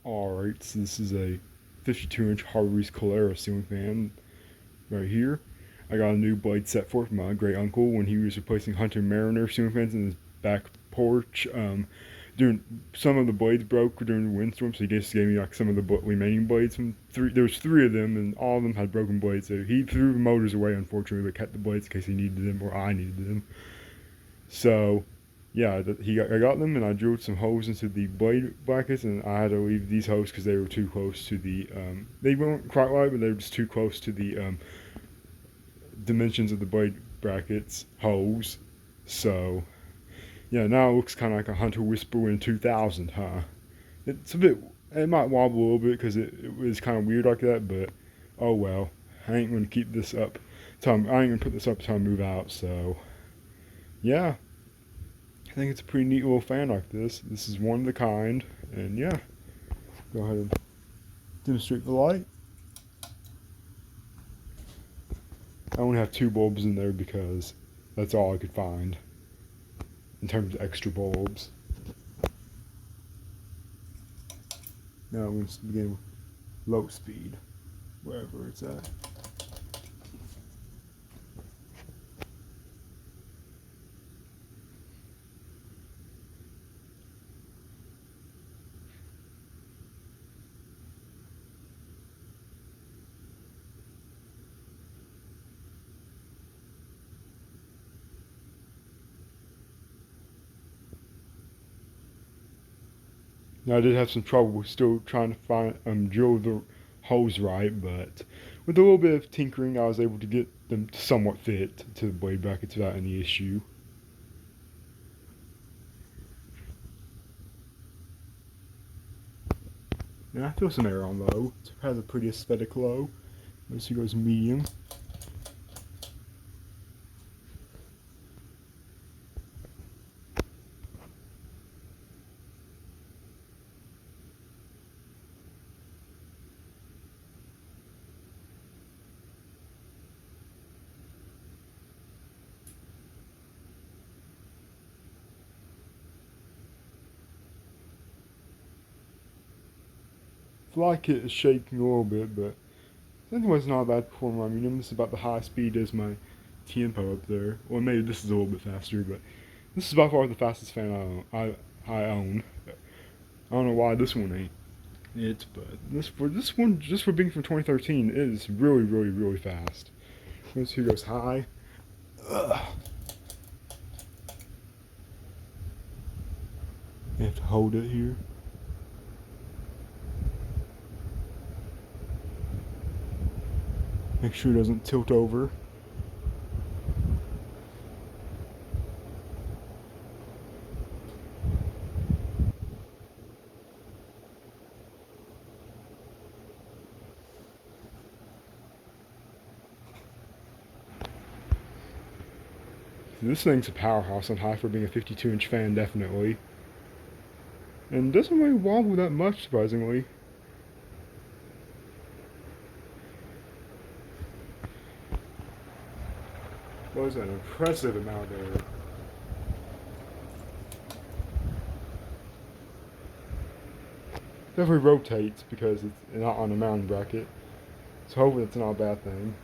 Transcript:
Alright, so this is a 52-inch Breeze Calera Ceiling Fan right here. I got a new blade set for it from my great uncle when he was replacing Hunter Mariner ceiling fans in his back porch. During some of the blades broke during the windstorm, so he just gave me like some of the remaining blades from three. There was three of them, and all of them had broken blades. So he threw the motors away, unfortunately, but kept the blades in case he needed them or I needed them. So yeah, I got them, and I drilled some holes into the blade brackets, and I had to leave these holes because they were too close to the, they weren't quite right, but they were just too close to the dimensions of the blade brackets holes. So yeah, now it looks kind of like a Hunter Whisperer in 2000, huh? It's a bit, it might wobble a little bit because it was kind of weird like that, but oh well. I ain't going to keep this up. I ain't going to put this up until I move out, so yeah. I think it's a pretty neat little fan like this. This is one of the kind, and yeah. Go ahead and demonstrate the light. I only have 2 bulbs in there because that's all I could find in terms of extra bulbs. Now I'm going to begin with low speed, wherever it's at. Now I did have some trouble still trying to find drill the holes right, but with a little bit of tinkering I was able to get them to somewhat fit to the blade brackets without any issue. And I feel some air on low. It has a pretty aesthetic low. This goes medium. I feel like it is shaking a little bit, but anyway, it's not a bad performer. I mean, this is about the high speed as my tempo up there. Well, maybe this is a little bit faster, but this is by far the fastest fan I own. I don't know why this one ain't it, but this one, just for being from 2013, it is really, really, really fast. This here goes high. Ugh. You have to hold it here. Make sure it doesn't tilt over. This thing's a powerhouse on high for being a 52-inch fan, definitely. And doesn't really wobble that much, surprisingly. Was an impressive amount of air. Definitely rotates because it's not on a mounting bracket. So hopefully it's not a bad thing.